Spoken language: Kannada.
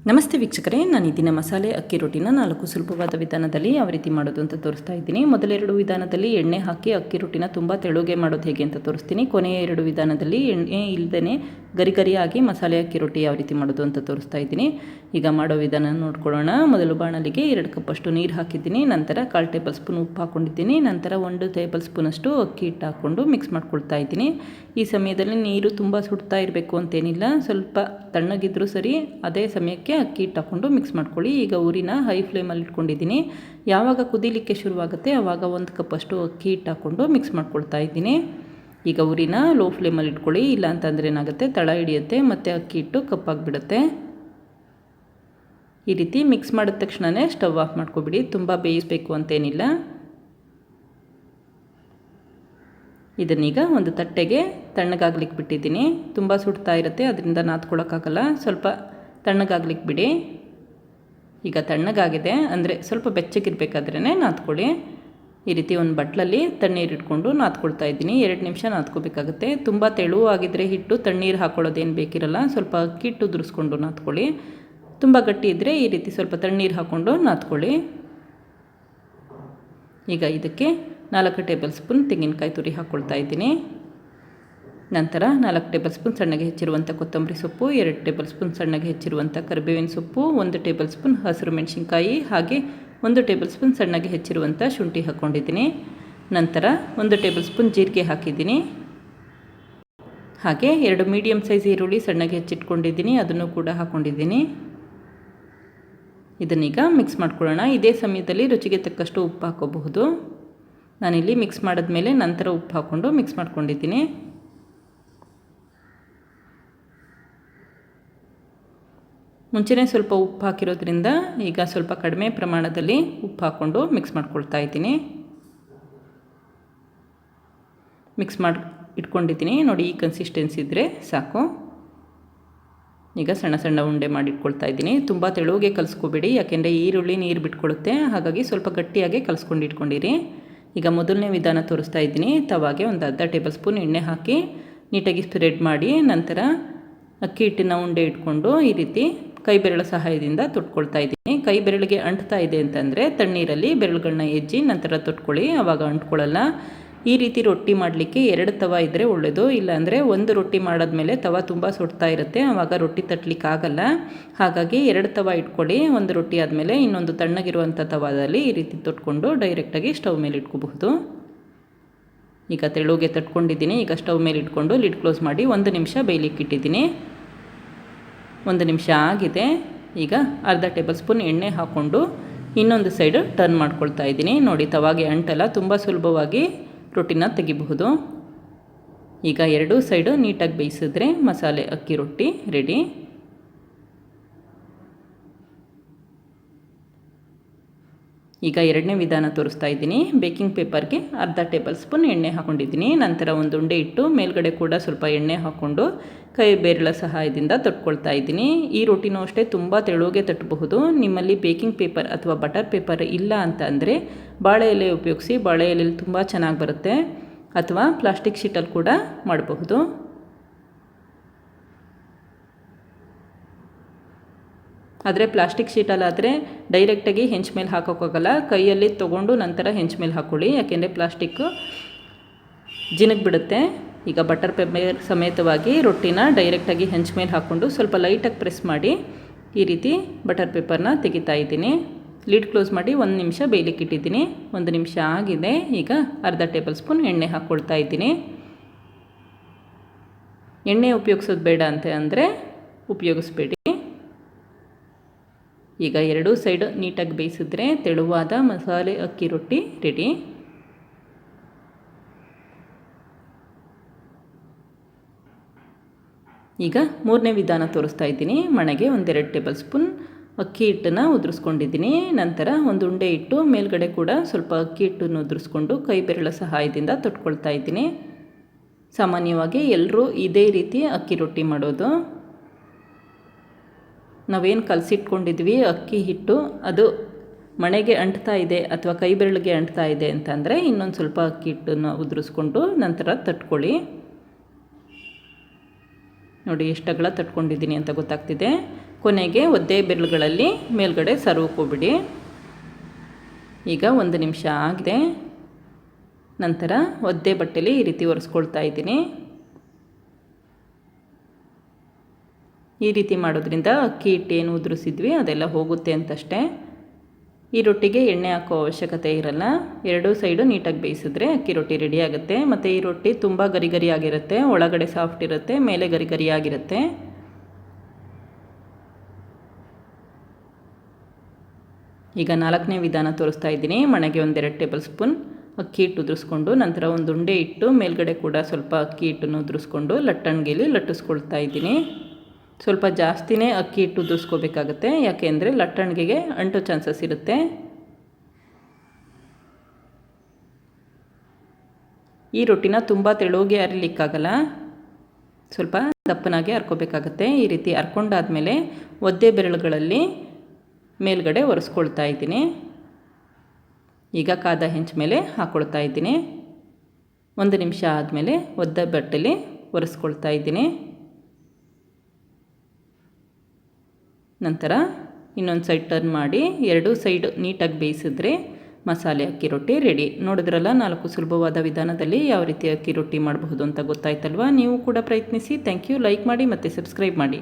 ನಮಸ್ತೆ ವೀಕ್ಷಕರೇ, ನಾನು ಈ ದಿನ ಮಸಾಲೆ ಅಕ್ಕಿ ರೊಟ್ಟಿನ 4 ಸುಲಭವಾದ ವಿಧಾನದಲ್ಲಿ ಯಾವ ರೀತಿ ಮಾಡೋದು ಅಂತ ತೋರಿಸ್ತಾ ಇದ್ದೀನಿ. ಮೊದಲೆರಡು ವಿಧಾನದಲ್ಲಿ ಎಣ್ಣೆ ಹಾಕಿ ಅಕ್ಕಿ ರೊಟ್ಟಿನ ತುಂಬ ತೆಳುಗೆ ಮಾಡೋದು ಹೇಗೆ ಅಂತ ತೋರಿಸ್ತೀನಿ. ಕೊನೆಯ 2 ವಿಧಾನದಲ್ಲಿ ಎಣ್ಣೆ ಇಲ್ಲದೇ ಗರಿಯಾಗಿ ಮಸಾಲೆ ಅಕ್ಕಿ ರೊಟ್ಟಿ ಯಾವ ರೀತಿ ಮಾಡೋದು ಅಂತ ತೋರಿಸ್ತಾ ಇದ್ದೀನಿ. ಈಗ ಮಾಡೋ ವಿಧಾನ ನೋಡ್ಕೊಳ್ಳೋಣ. ಮೊದಲು ಬಾಣಲಿಗೆ 2 ಕಪ್ಪಷ್ಟು ನೀರು ಹಾಕಿದ್ದೀನಿ. ನಂತರ 1/4 ಟೇಬಲ್ ಸ್ಪೂನ್ ಉಪ್ಪು ಹಾಕ್ಕೊಂಡಿದ್ದೀನಿ. ನಂತರ 1 ಟೇಬಲ್ ಸ್ಪೂನಷ್ಟು ಅಕ್ಕಿ ಹಿಟ್ಟು ಹಾಕ್ಕೊಂಡು ಮಿಕ್ಸ್ ಮಾಡ್ಕೊಳ್ತಾ ಇದ್ದೀನಿ. ಈ ಸಮಯದಲ್ಲಿ ನೀರು ತುಂಬ ಸುಡ್ತಾ ಇರಬೇಕು ಅಂತೇನಿಲ್ಲ, ಸ್ವಲ್ಪ ತಣ್ಣಗಿದ್ರೂ ಸರಿ. ಅದೇ ಸಮಯಕ್ಕೆ ಅಕ್ಕಿ ಹಿಟ್ಟು ಹಾಕ್ಕೊಂಡು ಮಿಕ್ಸ್ ಮಾಡ್ಕೊಳ್ಳಿ. ಈಗ ಊರಿನ ಹೈ ಫ್ಲೇಮಲ್ಲಿ ಇಟ್ಕೊಂಡಿದ್ದೀನಿ. ಯಾವಾಗ ಕುದೀಲಿಕ್ಕೆ ಶುರುವಾಗುತ್ತೆ ಆವಾಗ 1 ಕಪ್ಪಷ್ಟು ಅಕ್ಕಿ ಹಿಟ್ಟು ಹಾಕ್ಕೊಂಡು ಮಿಕ್ಸ್ ಮಾಡ್ಕೊಳ್ತಾ ಇದ್ದೀನಿ. ಈಗ ಊರಿನ ಲೋ ಫ್ಲೇಮಲ್ಲಿ ಇಟ್ಕೊಳ್ಳಿ, ಇಲ್ಲ ಅಂತಂದರೆ ಏನಾಗುತ್ತೆ, ತಳ ಹಿಡಿಯುತ್ತೆ ಮತ್ತು ಅಕ್ಕಿ ಹಿಟ್ಟು ಕಪ್ಪಾಗಿಬಿಡುತ್ತೆ. ಈ ರೀತಿ ಮಿಕ್ಸ್ ಮಾಡಿದ ತಕ್ಷಣವೇ ಸ್ಟವ್ ಆಫ್ ಮಾಡ್ಕೊಬಿಡಿ, ತುಂಬ ಬೇಯಿಸಬೇಕು ಅಂತೇನಿಲ್ಲ. ಇದನ್ನೀಗ ಒಂದು ತಟ್ಟೆಗೆ ತಣ್ಣಗಾಗ್ಲಿಕ್ಕೆ ಬಿಟ್ಟಿದ್ದೀನಿ. ತುಂಬ ಸುಡ್ತಾ ಇರುತ್ತೆ, ಅದರಿಂದ ನಾದ್ಕೊಳ್ಳೋಕ್ಕಾಗಲ್ಲ. ಸ್ವಲ್ಪ ತಣ್ಣಗಾಗ್ಲಿಕ್ಕೆ ಬಿಡಿ. ಈಗ ತಣ್ಣಗಾಗಿದೆ ಅಂದರೆ ಸ್ವಲ್ಪ ಬೆಚ್ಚಗಿರಬೇಕಾದ್ರೇ ನಾದ್ಕೊಳ್ಳಿ. ಈ ರೀತಿ ಒಂದು ಬಟ್ಲಲ್ಲಿ ತಣ್ಣೀರು ಇಟ್ಕೊಂಡು ನಾದ್ಕೊಳ್ತಾ ಇದ್ದೀನಿ. 2 ನಿಮಿಷ ನಾದ್ಕೋಬೇಕಾಗುತ್ತೆ. ತುಂಬ ತೆಳುವಾಗಿದ್ದರೆ ಹಿಟ್ಟು ತಣ್ಣೀರು ಹಾಕ್ಕೊಳ್ಳೋದೇನು ಬೇಕಿರಲ್ಲ. ಸ್ವಲ್ಪ ಅಕ್ಕಿ ಹಿಟ್ಟು ಉದುರಿಸ್ಕೊಂಡು ನಾದ್ಕೊಳ್ಳಿ. ತುಂಬ ಗಟ್ಟಿ ಇದ್ದರೆ ಈ ರೀತಿ ಸ್ವಲ್ಪ ತಣ್ಣೀರು ಹಾಕ್ಕೊಂಡು ನಾದ್ಕೊಳ್ಳಿ. ಈಗ ಇದಕ್ಕೆ 4 ಟೇಬಲ್ ಸ್ಪೂನ್ ತೆಂಗಿನಕಾಯಿ ತುರಿ ಹಾಕ್ಕೊಳ್ತಾ ಇದ್ದೀನಿ. ನಂತರ 4 ಟೇಬಲ್ ಸ್ಪೂನ್ ಸಣ್ಣಗೆ ಹೆಚ್ಚಿರುವಂಥ ಕೊತ್ತಂಬರಿ ಸೊಪ್ಪು, 2 ಟೇಬಲ್ ಸ್ಪೂನ್ ಸಣ್ಣಗೆ ಹೆಚ್ಚಿರುವಂಥ ಕರಿಬೇವಿನ ಸೊಪ್ಪು, 1 ಟೇಬಲ್ ಸ್ಪೂನ್ ಹಸಿರು ಮೆಣಸಿನ್ಕಾಯಿ, ಹಾಗೆ 1 ಟೇಬಲ್ ಸ್ಪೂನ್ ಸಣ್ಣಗೆ ಹೆಚ್ಚಿರುವಂಥ ಶುಂಠಿ ಹಾಕ್ಕೊಂಡಿದ್ದೀನಿ. ನಂತರ 1 ಟೇಬಲ್ ಸ್ಪೂನ್ ಜೀರಿಗೆ ಹಾಕಿದ್ದೀನಿ. ಹಾಗೆ 2 ಮೀಡಿಯಮ್ ಸೈಜ್ ಈರುಳ್ಳಿ ಸಣ್ಣಗೆ ಹೆಚ್ಚಿಟ್ಕೊಂಡಿದ್ದೀನಿ, ಅದನ್ನು ಕೂಡ ಹಾಕ್ಕೊಂಡಿದ್ದೀನಿ. ಇದನ್ನೀಗ ಮಿಕ್ಸ್ ಮಾಡ್ಕೊಳ್ಳೋಣ. ಇದೇ ಸಮಯದಲ್ಲಿ ರುಚಿಗೆ ತಕ್ಕಷ್ಟು ಉಪ್ಪು ಹಾಕೋಬಹುದು. ನಾನಿಲ್ಲಿ ಮಿಕ್ಸ್ ಮಾಡಿದ್ಮೇಲೆ ನಂತರ ಉಪ್ಪು ಹಾಕ್ಕೊಂಡು ಮಿಕ್ಸ್ ಮಾಡ್ಕೊಂಡಿದ್ದೀನಿ. ಮುಂಚೆನೇ ಸ್ವಲ್ಪ ಉಪ್ಪು ಹಾಕಿರೋದ್ರಿಂದ ಈಗ ಸ್ವಲ್ಪ ಕಡಿಮೆ ಪ್ರಮಾಣದಲ್ಲಿ ಉಪ್ಪು ಹಾಕ್ಕೊಂಡು ಮಿಕ್ಸ್ ಮಾಡ್ಕೊಳ್ತಾ ಇದ್ದೀನಿ. ಮಿಕ್ಸ್ ಮಾಡಿ ಇಟ್ಕೊಂಡಿದ್ದೀನಿ. ನೋಡಿ, ಈ ಕನ್ಸಿಸ್ಟೆನ್ಸಿ ಇದ್ದರೆ ಸಾಕು. ಈಗ ಸಣ್ಣ ಸಣ್ಣ ಉಂಡೆ ಮಾಡಿ ಇಟ್ಕೊಳ್ತಾ ಇದ್ದೀನಿ. ತುಂಬ ತೆಳುಗೆ ಕಲಿಸ್ಕೋಬೇಡಿ, ಯಾಕೆಂದರೆ ಈರುಳ್ಳಿ ನೀರು ಬಿಟ್ಕೊಳ್ಳುತ್ತೆ. ಹಾಗಾಗಿ ಸ್ವಲ್ಪ ಗಟ್ಟಿಯಾಗಿ ಕಲಿಸ್ಕೊಂಡು ಇಟ್ಕೊಂಡಿರಿ. ಈಗ ಮೊದಲನೇ ವಿಧಾನ ತೋರಿಸ್ತಾ ಇದ್ದೀನಿ. ತವಾಗೆ ಒಂದು ಅರ್ಧ ಟೇಬಲ್ ಸ್ಪೂನ್ ಎಣ್ಣೆ ಹಾಕಿ ನೀಟಾಗಿ ಸ್ಪ್ರೆಡ್ ಮಾಡಿ, ನಂತರ ಅಕ್ಕಿ ಹಿಟ್ಟಿನ ಉಂಡೆ ಇಟ್ಕೊಂಡು ಈ ರೀತಿ ಕೈ ಬೆರಳ ಸಹಾಯದಿಂದ ತೊಟ್ಕೊಳ್ತಾ ಇದ್ದೀನಿ. ಕೈ ಬೆರಳಿಗೆ ಅಂಟ್ತಾ ಇದೆ ಅಂತಂದರೆ ತಣ್ಣೀರಲ್ಲಿ ಬೆರಳುಗಳನ್ನ ಎಜ್ಜಿ ನಂತರ ತೊಟ್ಕೊಳ್ಳಿ, ಆವಾಗ ಅಂಟ್ಕೊಳ್ಳಲ್ಲ. ಈ ರೀತಿ ರೊಟ್ಟಿ ಮಾಡಲಿಕ್ಕೆ 2 ತವ ಇದ್ದರೆ ಒಳ್ಳೆಯದು. ಇಲ್ಲಾಂದರೆ ಒಂದು ರೊಟ್ಟಿ ಮಾಡಾದ್ಮೇಲೆ ತವ ತುಂಬ ಸುಡ್ತಾ ಇರುತ್ತೆ, ಆವಾಗ ರೊಟ್ಟಿ ತಟ್ಟಲಿಕ್ಕಾಗಲ್ಲ. ಹಾಗಾಗಿ 2 ತವ ಇಟ್ಕೊಳ್ಳಿ. ಒಂದು ರೊಟ್ಟಿ ಆದಮೇಲೆ ಇನ್ನೊಂದು ತಣ್ಣಗಿರುವಂಥ ತವಾದಲ್ಲಿ ಈ ರೀತಿ ತೊಟ್ಕೊಂಡು ಡೈರೆಕ್ಟಾಗಿ ಸ್ಟವ್ ಮೇಲೆ ಇಟ್ಕೋಬಹುದು. ಈಗ ತೆಳುಗೆ ತಟ್ಕೊಂಡಿದ್ದೀನಿ. ಈಗ ಸ್ಟವ್ ಮೇಲೆ ಇಟ್ಕೊಂಡು ಲಿಡ್ ಕ್ಲೋಸ್ ಮಾಡಿ 1 ನಿಮಿಷ ಬೇಯಲಿಕ್ಕೆ ಇಟ್ಟಿದ್ದೀನಿ. 1 ನಿಮಿಷ ಆಗಿದೆ. ಈಗ ಅರ್ಧ ಟೇಬಲ್ ಸ್ಪೂನ್ ಎಣ್ಣೆ ಹಾಕ್ಕೊಂಡು ಇನ್ನೊಂದು ಸೈಡು ಟರ್ನ್ ಮಾಡ್ಕೊಳ್ತಾ ಇದ್ದೀನಿ. ನೋಡಿ, ತವಾಗೆ ಅಂಟಲ್ಲ, ತುಂಬ ಸುಲಭವಾಗಿ ರೊಟ್ಟಿನ ತೆಗಿಬಹುದು. ಈಗ 2 ಸೈಡು ನೀಟಾಗಿ ಬೇಯಿಸಿದ್ರೆ ಮಸಾಲೆ ಅಕ್ಕಿ ರೊಟ್ಟಿ ರೆಡಿ. ಈಗ 2ನೇ ವಿಧಾನ ತೋರಿಸ್ತಾ ಇದ್ದೀನಿ. ಬೇಕಿಂಗ್ ಪೇಪರ್ಗೆ ಅರ್ಧ ಟೇಬಲ್ ಸ್ಪೂನ್ ಎಣ್ಣೆ ಹಾಕ್ಕೊಂಡಿದ್ದೀನಿ. ನಂತರ ಒಂದು ಉಂಡೆ ಇಟ್ಟು ಮೇಲ್ಗಡೆ ಕೂಡ ಸ್ವಲ್ಪ ಎಣ್ಣೆ ಹಾಕ್ಕೊಂಡು ಕೈ ಬೆರಳ ಸಹಾಯದಿಂದ ತಟ್ಕೊಳ್ತಾ ಇದ್ದೀನಿ. ಈ ರೊಟ್ಟಿನೂ ಅಷ್ಟೇ ತುಂಬ ತೆಳುಗೆ ತಟ್ಟಬಹುದು. ನಿಮ್ಮಲ್ಲಿ ಬೇಕಿಂಗ್ ಪೇಪರ್ ಅಥವಾ ಬಟರ್ ಪೇಪರ್ ಇಲ್ಲ ಅಂತ ಅಂದರೆ ಬಾಳೆ ಎಲೆ ಉಪಯೋಗಿಸಿ. ಬಾಳೆ ಎಲೆಯಲ್ಲಿ ತುಂಬ ಚೆನ್ನಾಗಿ ಬರುತ್ತೆ, ಅಥವಾ ಪ್ಲಾಸ್ಟಿಕ್ ಶೀಟಲ್ಲಿ ಕೂಡ ಮಾಡಬಹುದು. ಆದರೆ ಪ್ಲಾಸ್ಟಿಕ್ ಶೀಟಲ್ಲಾದರೆ ಡೈರೆಕ್ಟಾಗಿ ಹೆಂಚು ಮೇಲೆ ಹಾಕೋಕ್ಕಾಗಲ್ಲ. ಕೈಯಲ್ಲಿ ತೊಗೊಂಡು ನಂತರ ಹೆಂಚು ಮೇಲೆ ಹಾಕ್ಕೊಳ್ಳಿ, ಯಾಕೆಂದರೆ ಪ್ಲಾಸ್ಟಿಕ್ಕು ಜಿನಕ್ಕೆ ಬಿಡುತ್ತೆ. ಈಗ ಬಟರ್ ಪೇಪರ್ ಸಮೇತವಾಗಿ ರೊಟ್ಟಿನ ಡೈರೆಕ್ಟಾಗಿ ಹೆಂಚು ಮೇಲೆ ಹಾಕ್ಕೊಂಡು ಸ್ವಲ್ಪ ಲೈಟಾಗಿ ಪ್ರೆಸ್ ಮಾಡಿ ಈ ರೀತಿ ಬಟರ್ ಪೇಪರ್ನ ತೆಗಿತಾ ಇದ್ದೀನಿ. ಲಿಡ್ ಕ್ಲೋಸ್ ಮಾಡಿ 1 ನಿಮಿಷ ಬೇಯಲಿಕ್ಕೆ ಇಟ್ಟಿದ್ದೀನಿ. 1 ನಿಮಿಷ ಆಗಿದೆ. ಈಗ ಅರ್ಧ ಟೇಬಲ್ ಸ್ಪೂನ್ ಎಣ್ಣೆ ಹಾಕ್ಕೊಳ್ತಾ ಇದ್ದೀನಿ. ಎಣ್ಣೆ ಉಪಯೋಗಿಸೋದು ಬೇಡ ಅಂತ ಅಂದರೆ ಉಪಯೋಗಿಸ್ಬೇಡಿ. ಈಗ 2 ಸೈಡ್ ನೀಟಾಗಿ ಬೇಯಿಸಿದ್ರೆ ತೆಳುವಾದ ಮಸಾಲೆ ಅಕ್ಕಿ ರೊಟ್ಟಿ ರೆಡಿ. ಈಗ 3ನೇ ವಿಧಾನ ತೋರಿಸ್ತಾ ಇದ್ದೀನಿ. ಮಣೆಗೆ 1-2 ಟೇಬಲ್ ಸ್ಪೂನ್ ಅಕ್ಕಿ ಹಿಟ್ಟನ್ನು ಉದುರಿಸ್ಕೊಂಡಿದ್ದೀನಿ. ನಂತರ ಒಂದು ಉಂಡೆ ಇಟ್ಟು ಮೇಲ್ಗಡೆ ಕೂಡ ಸ್ವಲ್ಪ ಅಕ್ಕಿ ಹಿಟ್ಟನ್ನು ಉದುರಿಸ್ಕೊಂಡು ಕೈ ಬೆರಳ ಸಹಾಯದಿಂದ ತೊಟ್ಕೊಳ್ತಾ ಇದ್ದೀನಿ. ಸಾಮಾನ್ಯವಾಗಿ ಎಲ್ಲರೂ ಇದೇ ರೀತಿ ಅಕ್ಕಿ ರೊಟ್ಟಿ ಮಾಡೋದು. ನಾವೇನು ಕಲಸಿಟ್ಕೊಂಡಿದ್ವಿ ಅಕ್ಕಿ ಹಿಟ್ಟು, ಅದು ಮಣೆಗೆ ಅಂಟ್ತಾ ಇದೆ ಅಥವಾ ಕೈ ಬೆರಳಿಗೆ ಅಂಟ್ತಾ ಇದೆ ಅಂತಂದರೆ ಇನ್ನೊಂದು ಸ್ವಲ್ಪ ಅಕ್ಕಿ ಹಿಟ್ಟನ್ನು ಉದುರಿಸ್ಕೊಂಡು ನಂತರ ತಟ್ಕೊಳ್ಳಿ. ನೋಡಿ ಎಷ್ಟು ಅಗಲ ತಟ್ಕೊಂಡಿದ್ದೀನಿ ಅಂತ ಗೊತ್ತಾಗ್ತಿದೆ. ಕೊನೆಗೆ ಒದ್ದೆ ಬೆರಳುಗಳಲ್ಲಿ ಮೇಲ್ಗಡೆ ಸರ್ವಕ್ಕೋಗ್ಬಿಡಿ. ಈಗ 1 ನಿಮಿಷ ಆಗಿದೆ. ನಂತರ ಒದ್ದೆ ಬಟ್ಟೆಲಿ ಈ ರೀತಿ ಒರೆಸ್ಕೊಳ್ತಾ ಇದ್ದೀನಿ. ಈ ರೀತಿ ಮಾಡೋದ್ರಿಂದ ಅಕ್ಕಿ ಹಿಟ್ಟೇನು ಉದುರಿಸಿದ್ವಿ ಅದೆಲ್ಲ ಹೋಗುತ್ತೆ ಅಂತಷ್ಟೇ. ಈ ರೊಟ್ಟಿಗೆ ಎಣ್ಣೆ ಹಾಕೋ ಅವಶ್ಯಕತೆ ಇರಲ್ಲ. ಎರಡೂ ಸೈಡು ನೀಟಾಗಿ ಬೇಯಿಸಿದ್ರೆ ಅಕ್ಕಿ ರೊಟ್ಟಿ ರೆಡಿ ಆಗುತ್ತೆ. ಮತ್ತು ಈ ರೊಟ್ಟಿ ತುಂಬ ಗರಿ ಗರಿ ಆಗಿರುತ್ತೆ, ಒಳಗಡೆ ಸಾಫ್ಟ್ ಇರುತ್ತೆ, ಮೇಲೆ ಗರಿ ಗರಿ ಆಗಿರುತ್ತೆ. ಈಗ 4ನೇ ವಿಧಾನ ತೋರಿಸ್ತಾ ಇದ್ದೀನಿ. ಮಣೆಗೆ 1-2 ಟೇಬಲ್ ಸ್ಪೂನ್ ಅಕ್ಕಿ ಹಿಟ್ಟು ಉದುರಿಸ್ಕೊಂಡು, ನಂತರ ಒಂದು ಉಂಡೆ ಇಟ್ಟು ಮೇಲ್ಗಡೆ ಕೂಡ ಸ್ವಲ್ಪ ಅಕ್ಕಿ ಹಿಟ್ಟನ್ನು ಉದುರಿಸ್ಕೊಂಡು ಲಟ್ಟಣಿಗೆಯಲ್ಲಿ ಲಟ್ಟಿಸ್ಕೊಳ್ತಾ ಇದ್ದೀನಿ. ಸ್ವಲ್ಪ ಜಾಸ್ತಿನೇ ಅಕ್ಕಿ ಹಿಟ್ಟು ಉದುರಿಸ್ಕೋಬೇಕಾಗತ್ತೆ, ಯಾಕೆಂದರೆ ಲಟ್ಟಣಿಗೆಗೆ ಅಂಟೋ ಚಾನ್ಸಸ್ ಇರುತ್ತೆ. ಈ ರೊಟ್ಟಿನ ತುಂಬ ತೆಳುಗೆ ಅರಿಲಿಕ್ಕಾಗಲ್ಲ, ಸ್ವಲ್ಪ ದಪ್ಪನಾಗೆ ಹರ್ಕೋಬೇಕಾಗತ್ತೆ. ಈ ರೀತಿ ಹರ್ಕೊಂಡಾದ್ಮೇಲೆ ಒದ್ದೆ ಬೆರಳುಗಳಲ್ಲಿ ಮೇಲ್ಗಡೆ ಒರೆಸ್ಕೊಳ್ತಾ ಇದ್ದೀನಿ. ಈಗ ಕಾದ ಹೆಂಚು ಮೇಲೆ ಹಾಕ್ಕೊಳ್ತಾ ಇದ್ದೀನಿ. 1 ನಿಮಿಷ ಆದಮೇಲೆ ಒದ್ದೆ ಬಟ್ಟೆಲಿ ಒರೆಸ್ಕೊಳ್ತಾ ಇದ್ದೀನಿ. ನಂತರ ಇನ್ನೊಂದು ಸೈಡ್ ಟರ್ನ್ ಮಾಡಿ ಎರಡೂ ಸೈಡ್ ನೀಟಾಗಿ ಬೇಯಿಸಿದ್ರೆ ಮಸಾಲೆ ಅಕ್ಕಿ ರೊಟ್ಟಿ ರೆಡಿ. ನೋಡಿದ್ರಲ್ಲ 4 ಸುಲಭವಾದ ವಿಧಾನದಲ್ಲಿ ಯಾವ ರೀತಿ ಅಕ್ಕಿ ರೊಟ್ಟಿ ಮಾಡಬಹುದು ಅಂತ ಗೊತ್ತಾಯ್ತಲ್ವ? ನೀವು ಕೂಡ ಪ್ರಯತ್ನಿಸಿ. Thank you. ಲೈಕ್ ಮಾಡಿ ಮತ್ತು ಸಬ್ಸ್ಕ್ರೈಬ್ ಮಾಡಿ.